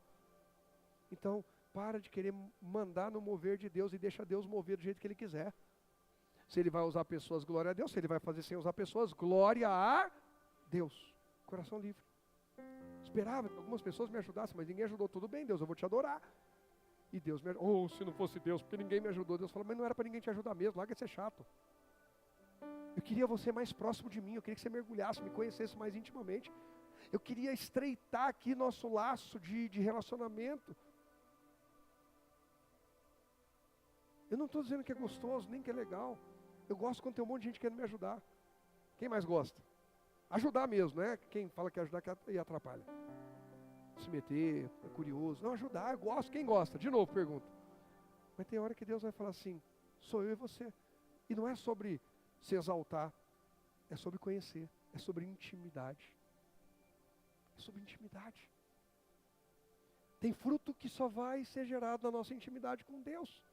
Então, para de querer mandar no mover de Deus e deixa Deus mover do jeito que Ele quiser. Se Ele vai usar pessoas, glória a Deus. Se Ele vai fazer sem usar pessoas, glória a Deus. Coração livre. Esperava que algumas pessoas me ajudassem, mas ninguém ajudou. Tudo bem, Deus, eu vou te adorar. E Deus me ajudou. Se não fosse Deus, porque ninguém me ajudou. Deus falou: mas não era para ninguém te ajudar mesmo, larga de ser chato. Eu queria você mais próximo de mim, eu queria que você mergulhasse, me conhecesse mais intimamente. Eu queria estreitar aqui nosso laço de relacionamento. Eu não estou dizendo que é gostoso, nem que é legal. Eu gosto quando tem um monte de gente querendo me ajudar. Quem mais gosta? Ajudar mesmo, né? Quem fala que ajudar e atrapalha. Se meter, é curioso. Não, ajudar, eu gosto. Quem gosta? De novo, pergunto. Mas tem hora que Deus vai falar assim: sou eu e você. E não é sobre se exaltar, é sobre conhecer, é sobre intimidade. É sobre intimidade. Tem fruto que só vai ser gerado na nossa intimidade com Deus.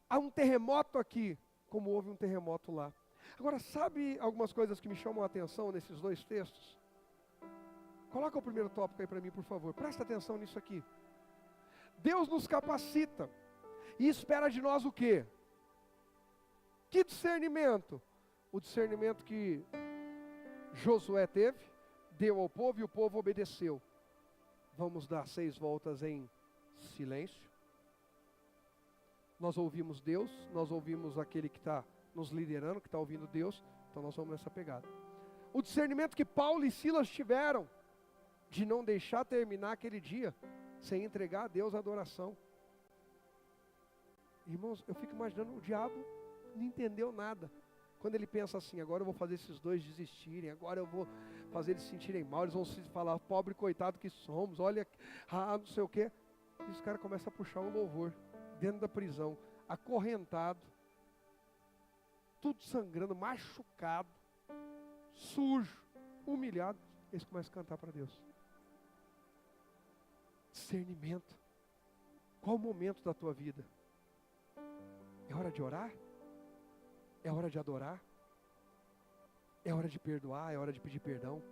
Há um terremoto aqui, como houve um terremoto lá. Agora, sabe algumas coisas que me chamam a atenção nesses dois textos? Coloca o primeiro tópico aí para mim, por favor. Presta atenção nisso aqui. Deus nos capacita e espera de nós o quê? Que discernimento? O discernimento que Josué teve, deu ao povo e o povo obedeceu. Vamos dar 6 voltas em silêncio. Nós ouvimos Deus, nós ouvimos aquele que está nos liderando, que está ouvindo Deus, então nós vamos nessa pegada. O discernimento que Paulo e Silas tiveram, de não deixar terminar aquele dia, sem entregar a Deus a adoração. Irmãos, eu fico imaginando, o diabo não entendeu nada. Quando ele pensa assim: agora eu vou fazer esses dois desistirem, agora eu vou fazer eles se sentirem mal, eles vão se falar: pobre coitado que somos, olha, não sei o quê. E os caras começam a puxar um louvor, dentro da prisão, acorrentado, tudo sangrando, machucado, sujo, humilhado. Eles começam a cantar para Deus. Discernimento. Qual o momento da tua vida? É hora de orar? É hora de adorar? É hora de perdoar? É hora de pedir perdão?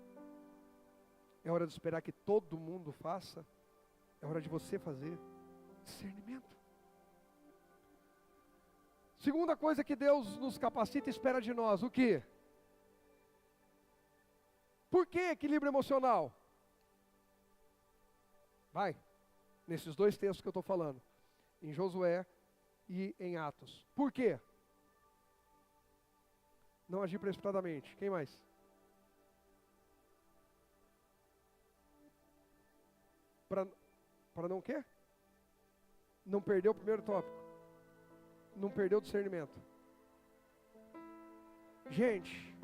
É hora de esperar que todo mundo faça? É hora de você fazer? Discernimento. Segunda coisa que Deus nos capacita e espera de nós, o quê? Por que equilíbrio emocional? Vai, nesses dois textos que eu estou falando, em Josué e em Atos. Por quê? Não agir precipitadamente. Quem mais? Para não o quê? Não perder o primeiro tópico. Não perder o discernimento. Gente,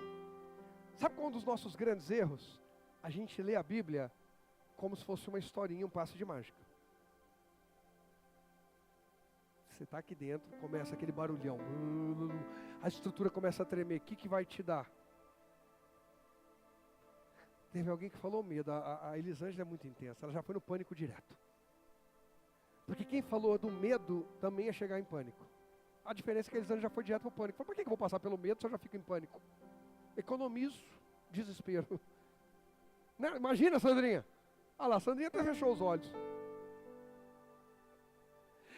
sabe qual é um dos nossos grandes erros? A gente lê a Bíblia como se fosse uma historinha, um passe de mágica. Você está aqui dentro, começa aquele barulhão, a estrutura começa a tremer, o que vai te dar? Teve alguém que falou medo, a Elisângela é muito intensa, ela já foi no pânico direto. Porque quem falou do medo também ia chegar em pânico. A diferença é que a Elisângela já foi direto para o pânico. Falei: por que eu vou passar pelo medo se eu já fico em pânico? Economizo desespero. Né? Imagina, Sandrinha. Ah lá, Sandrinha até fechou os olhos.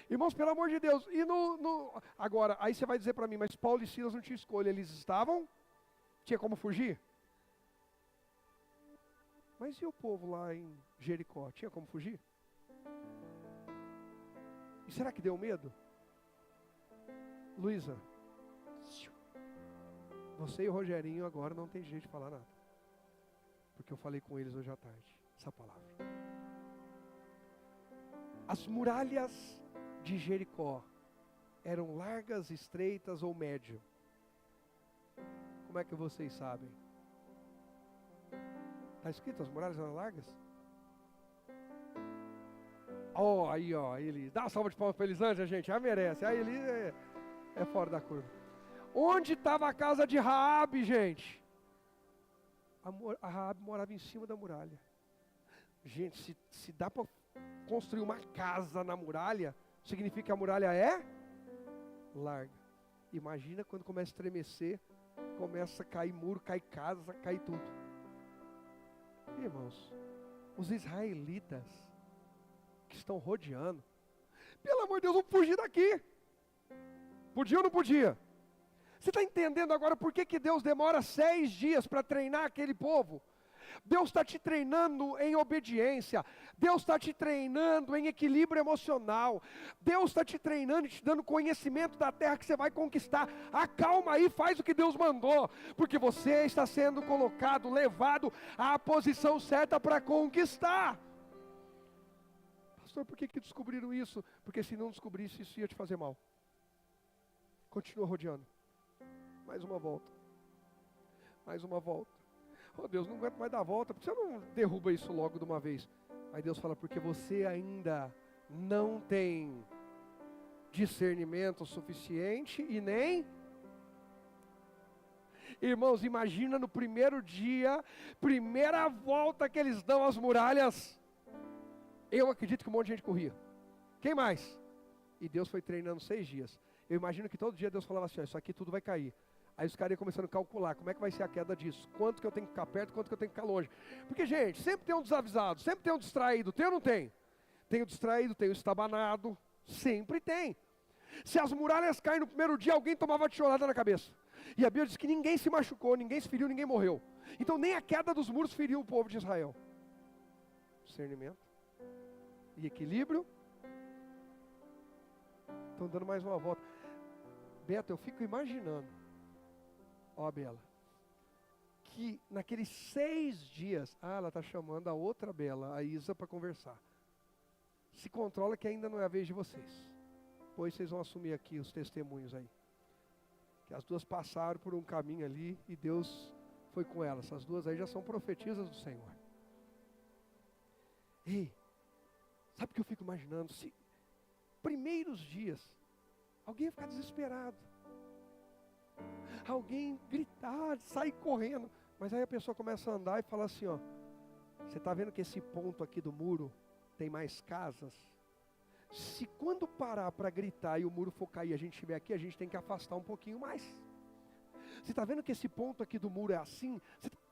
Irmãos, pelo amor de Deus. E agora, aí você vai dizer para mim: mas Paulo e Silas não tinham escolha. Eles estavam? Tinha como fugir? Mas e o povo lá em Jericó? Tinha como fugir? E será que deu medo? Luísa, você e o Rogerinho agora não tem jeito de falar nada. Porque eu falei com eles hoje à tarde, essa palavra. As muralhas de Jericó eram largas, estreitas ou médio? Como é que vocês sabem? Está escrito, as muralhas eram largas? Ó, aí ó, ele, dá uma salva de palmas para Elisângela, gente, já merece. Aí ele é fora da curva. Onde estava a casa de Raabe, gente? A Raabe morava em cima da muralha. Gente, se dá para construir uma casa na muralha, significa que a muralha é larga. Imagina quando começa a estremecer, começa a cair muro, cai casa, cai tudo. Irmãos, os israelitas que estão rodeando, pelo amor de Deus, vamos fugir daqui. Podia ou não podia? Você está entendendo agora por que Deus demora 6 dias para treinar aquele povo? Deus está te treinando em obediência. Deus está te treinando em equilíbrio emocional. Deus está te treinando e te dando conhecimento da terra que você vai conquistar. Acalma aí, faz o que Deus mandou. Porque você está sendo colocado, levado à posição certa para conquistar. Pastor, por que descobriram isso? Porque se não descobrisse, isso ia te fazer mal. Continua rodeando. Mais uma volta. Mais uma volta. Oh Deus, não aguento mais dar a volta. Por que você não derruba isso logo de uma vez? Aí Deus fala, porque você ainda não tem discernimento suficiente e nem... Irmãos, imagina no primeiro dia, primeira volta que eles dão às muralhas. Eu acredito que um monte de gente corria. Quem mais? E Deus foi treinando 6 dias. Eu imagino que todo dia Deus falava assim, ó, isso aqui tudo vai cair. Aí os caras iam começando a calcular, como é que vai ser a queda disso? Quanto que eu tenho que ficar perto, quanto que eu tenho que ficar longe? Porque, gente, sempre tem um desavisado, sempre tem um distraído, tem ou não tem? Tem o distraído, tem o estabanado, sempre tem. Se as muralhas caem no primeiro dia, alguém tomava tijolada na cabeça. E a Bíblia diz que ninguém se machucou, ninguém se feriu, ninguém morreu. Então nem a queda dos muros feriu o povo de Israel. Discernimento e equilíbrio. Estão dando mais uma volta. Beto, eu fico imaginando, ó Bela, que naqueles 6 dias, ela está chamando a outra Bela, a Isa, para conversar. Se controla que ainda não é a vez de vocês. Pois vocês vão assumir aqui os testemunhos aí. Que as duas passaram por um caminho ali e Deus foi com elas. Essas duas aí já são profetisas do Senhor. Ei, sabe o que eu fico imaginando? Se primeiros dias, alguém ia ficar desesperado. Alguém gritar, sair correndo. Mas aí a pessoa começa a andar e fala assim, ó. Você está vendo que esse ponto aqui do muro tem mais casas? Se quando parar para gritar e o muro for cair, a gente estiver aqui, a gente tem que afastar um pouquinho mais. Você está vendo que esse ponto aqui do muro é assim?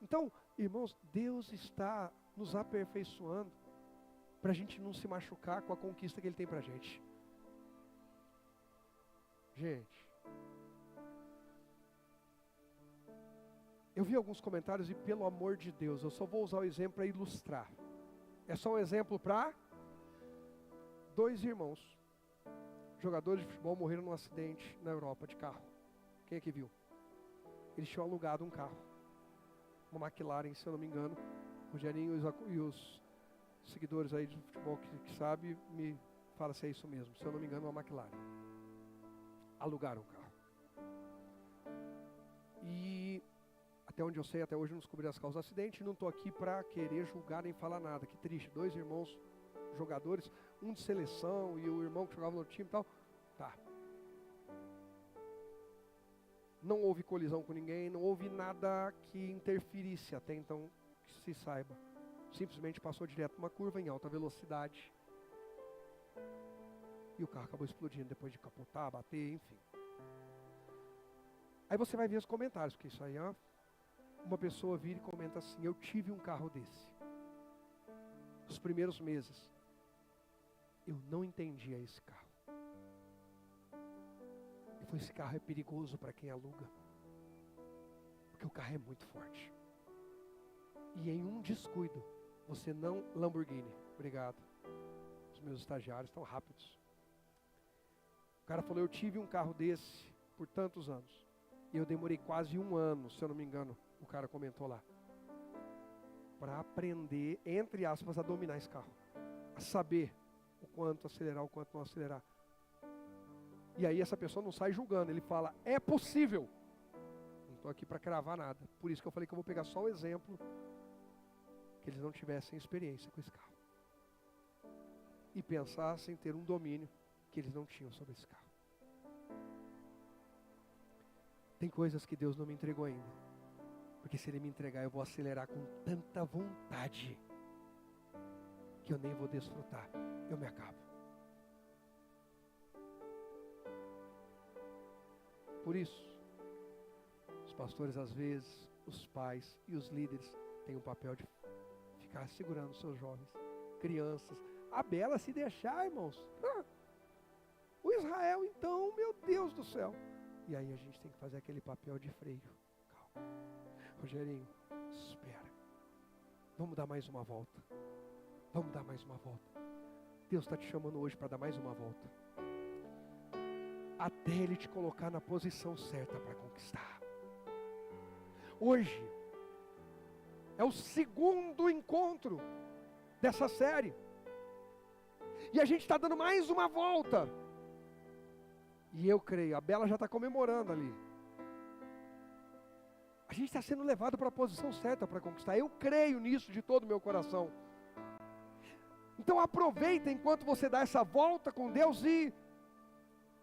Então, irmãos, Deus está nos aperfeiçoando para a gente não se machucar com a conquista que Ele tem para a gente. Gente, eu vi alguns comentários e pelo amor de Deus, eu só vou usar o exemplo para ilustrar. É só um exemplo para 2 irmãos, jogadores de futebol, morreram num acidente na Europa de carro. Quem é que viu? Eles tinham alugado um carro, uma McLaren, se eu não me engano. O Rogerinho e os seguidores aí de futebol que sabe, me fala se é isso mesmo. Se eu não me engano, uma McLaren. Alugaram o carro. E até onde eu sei, até hoje eu não descobri as causas do acidente. Não estou aqui para querer julgar nem falar nada. Que triste, 2 irmãos jogadores, um de seleção e o irmão que jogava no time e tal. Tá. Não houve colisão com ninguém, não houve nada que interferisse até então que se saiba. Simplesmente passou direto uma curva em alta velocidade. E o carro acabou explodindo depois de capotar, bater, enfim. Aí você vai ver os comentários, porque isso aí é uma pessoa vira e comenta assim, eu tive um carro desse. Os primeiros meses, eu não entendia esse carro. E foi, esse carro é perigoso para quem aluga. Porque o carro é muito forte. E em um descuido, você não... Lamborghini, obrigado. Os meus estagiários estão rápidos. O cara falou, eu tive um carro desse por tantos anos. E eu demorei quase 1 ano, se eu não me engano, o cara comentou lá. Para aprender, entre aspas, a dominar esse carro. A saber o quanto acelerar, o quanto não acelerar. E aí essa pessoa não sai julgando, ele fala, é possível. Não estou aqui para cravar nada. Por isso que eu falei que eu vou pegar só um exemplo, que eles não tivessem experiência com esse carro. E pensassem ter um domínio que eles não tinham sobre esse carro. Tem coisas que Deus não me entregou ainda. Porque se Ele me entregar, eu vou acelerar com tanta vontade que eu nem vou desfrutar. Eu me acabo. Por isso, os pastores às vezes, os pais e os líderes têm um papel de ficar segurando os seus jovens, crianças. A Bela se deixar, irmãos. O Israel então, meu Deus do céu. E aí a gente tem que fazer aquele papel de freio. Calma. Rogerinho, espera. Vamos dar mais uma volta. Vamos dar mais uma volta. Deus está te chamando hoje para dar mais uma volta. Até Ele te colocar na posição certa para conquistar. Hoje é o 2º encontro dessa série. E a gente está dando mais uma volta. E eu creio, a Bela já está comemorando ali. A gente está sendo levado para a posição certa para conquistar. Eu creio nisso de todo o meu coração. Então aproveita enquanto você dá essa volta com Deus e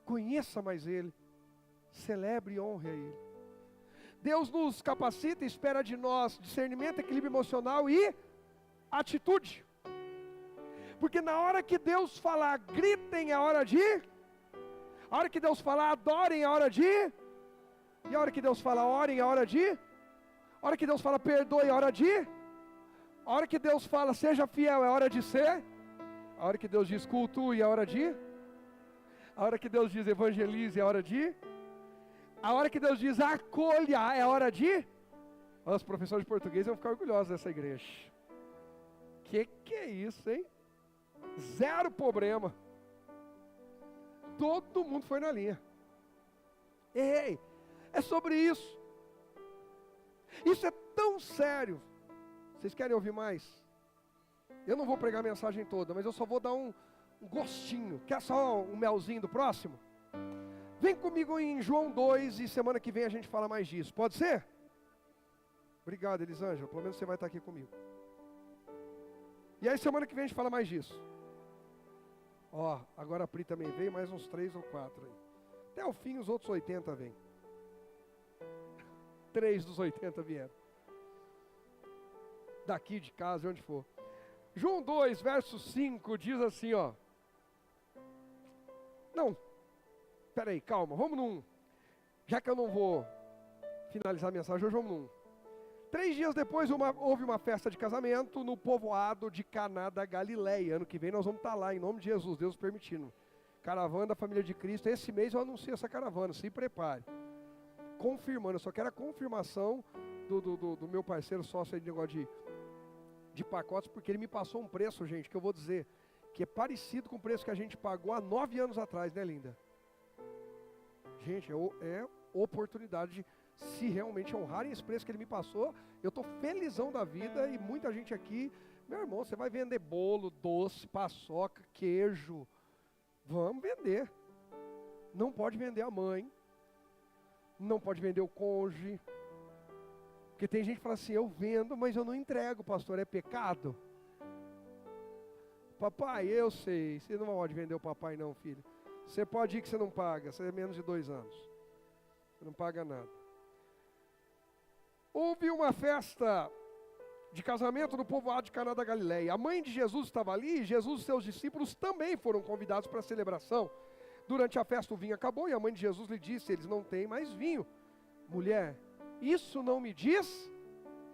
conheça mais Ele. Celebre e honre a Ele. Deus nos capacita e espera de nós discernimento, equilíbrio emocional e atitude. Porque na hora que Deus falar, gritem, é hora de... A hora que Deus falar, adorem, é hora de... E a hora que Deus fala, orem, é hora de... A hora que Deus fala, perdoe, é hora de... A hora que Deus fala, seja fiel, é hora de ser... A hora que Deus diz, cultue, é hora de... A hora que Deus diz, evangelize, é hora de... A hora que Deus diz, acolha, é hora de... Os professores de português vão ficar orgulhosos dessa igreja. Que é isso, hein? 0 problema. Todo mundo foi na linha. Ei, é sobre isso. Isso é tão sério. Vocês querem ouvir mais? Eu não vou pregar a mensagem toda, mas eu só vou dar um gostinho. Quer só um melzinho do próximo? Vem comigo em João 2 e semana que vem a gente fala mais disso. Pode ser? Obrigado, Elisângela. Pelo menos você vai estar aqui comigo. E aí semana que vem a gente fala mais disso. Ó, agora a Pri também veio, mais uns 3 ou 4 aí. Até o fim os outros 80 vêm. 3 dos 80 vieram. Daqui de casa, de onde for. João 2, verso 5, diz assim, ó. Não, peraí, calma, vamos num. Já que eu não vou finalizar a mensagem, hoje vamos num. 3 dias depois houve uma festa de casamento no povoado de Caná da Galileia. Ano que vem nós vamos estar lá, em nome de Jesus, Deus permitindo. Caravana da família de Cristo. Esse mês eu anuncio essa caravana, se prepare. Confirmando, eu só quero a confirmação do meu parceiro sócio aí de negócio de pacotes, porque ele me passou um preço, gente, que eu vou dizer, que é parecido com o preço que a gente pagou há 9 anos atrás, né, linda? Gente, é oportunidade de... Se realmente honrarem esse preço que ele me passou, eu estou felizão da vida e muita gente aqui, meu irmão, você vai vender bolo, doce, paçoca, queijo, vamos vender. Não pode vender a mãe, não pode vender o cônjuge, porque tem gente que fala assim, eu vendo, mas eu não entrego, pastor, é pecado? Papai, eu sei, você não pode vender o papai não, filho. Você pode ir que você não paga, você é menos de 2 anos, você não paga nada. Houve uma festa de casamento no povoado de Caná da Galileia. A mãe de Jesus estava ali e Jesus e seus discípulos também foram convidados para a celebração. Durante a festa o vinho acabou e a mãe de Jesus lhe disse, eles não têm mais vinho. Mulher, isso não me diz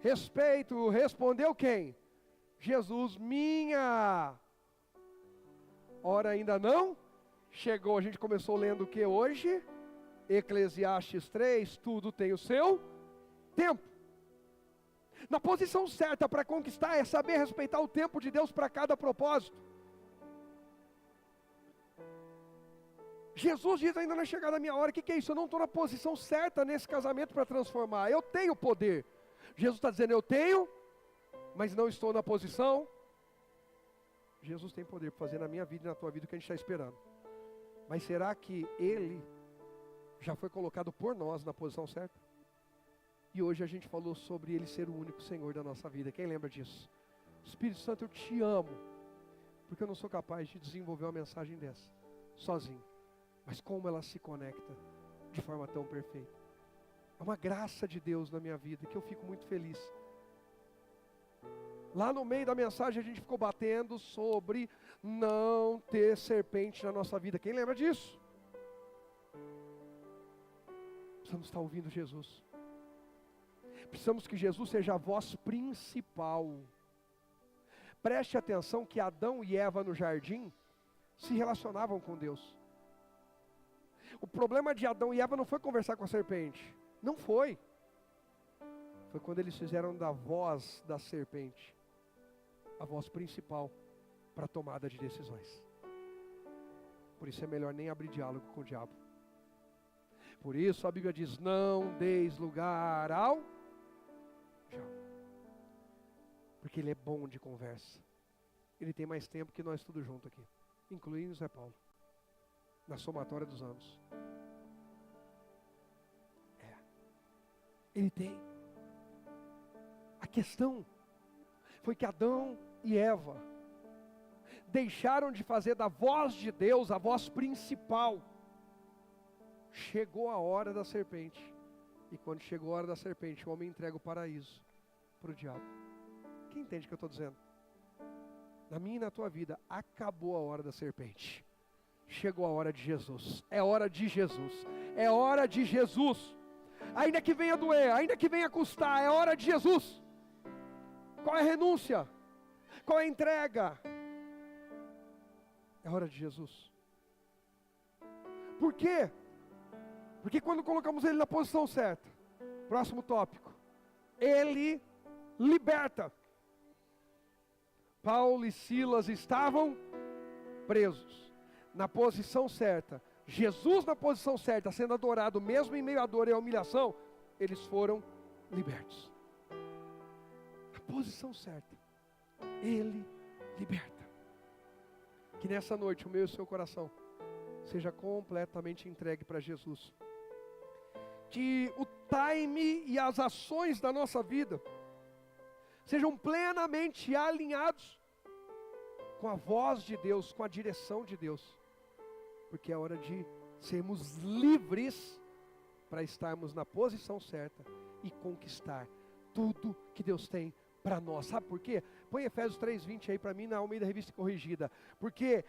respeito. Respondeu quem? Jesus, minha hora ainda não chegou. A gente começou lendo o que hoje? Eclesiastes 3, tudo tem o seu tempo. Na posição certa para conquistar é saber respeitar o tempo de Deus para cada propósito. Jesus diz: ainda não é chegada a minha hora. O que é isso? Eu não estou na posição certa nesse casamento para transformar. Eu tenho poder. Jesus está dizendo: eu tenho, mas não estou na posição. Jesus tem poder para fazer na minha vida e na tua vida o que a gente está esperando. Mas será que Ele já foi colocado por nós na posição certa? E hoje a gente falou sobre Ele ser o único Senhor da nossa vida. Quem lembra disso? Espírito Santo, eu te amo, porque eu não sou capaz de desenvolver uma mensagem dessa sozinho. Mas como ela se conecta de forma tão perfeita. É uma graça de Deus na minha vida, que eu fico muito feliz. Lá no meio da mensagem a gente ficou batendo sobre não ter serpente na nossa vida. Quem lembra disso? Precisamos estar ouvindo Jesus. Precisamos que Jesus seja a voz principal. Preste atenção que Adão e Eva no jardim se relacionavam com Deus. O problema de Adão e Eva não foi conversar com a serpente. Não foi. Foi quando eles fizeram da voz da serpente a voz principal para a tomada de decisões. Por isso é melhor nem abrir diálogo com o diabo. Por isso a Bíblia diz: não deis lugar ao diabo. Porque ele é bom de conversa. Ele tem mais tempo que nós tudo junto aqui, incluindo Zé Paulo, na somatória dos anos. Ele tem. A questão foi que Adão e Eva deixaram de fazer da voz de Deus a voz principal. Chegou a hora da serpente. E quando chegou a hora da serpente, o homem entrega o paraíso para o diabo. Quem entende o que eu estou dizendo? Na minha e na tua vida, acabou a hora da serpente. Chegou a hora de Jesus. É hora de Jesus. É hora de Jesus. Ainda que venha doer, ainda que venha custar, é hora de Jesus. Qual é a renúncia? Qual é a entrega? É hora de Jesus. Por quê? Porque quando colocamos Ele na posição certa, próximo tópico, Ele liberta. Paulo e Silas estavam presos, na posição certa. Jesus na posição certa, sendo adorado, mesmo em meio à dor e à humilhação, eles foram libertos. Na posição certa, Ele liberta. Que nessa noite o meu e o seu coração seja completamente entregue para Jesus. Que o time e as ações da nossa vida sejam plenamente alinhados com a voz de Deus, com a direção de Deus. Porque é hora de sermos livres para estarmos na posição certa e conquistar tudo que Deus tem para nós. Sabe por quê? Põe Efésios 3:20 aí para mim na Almeida Revista Corrigida. Porque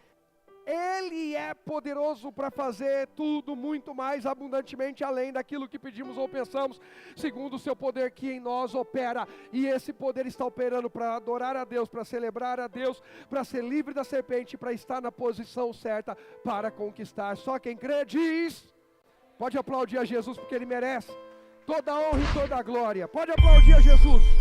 Ele é poderoso para fazer tudo muito mais abundantemente além daquilo que pedimos ou pensamos, segundo o seu poder que em nós opera. E esse poder está operando para adorar a Deus, para celebrar a Deus, para ser livre da serpente, para estar na posição certa para conquistar. Só quem crê diz. Pode aplaudir a Jesus porque Ele merece toda a honra e toda a glória. Pode aplaudir a Jesus.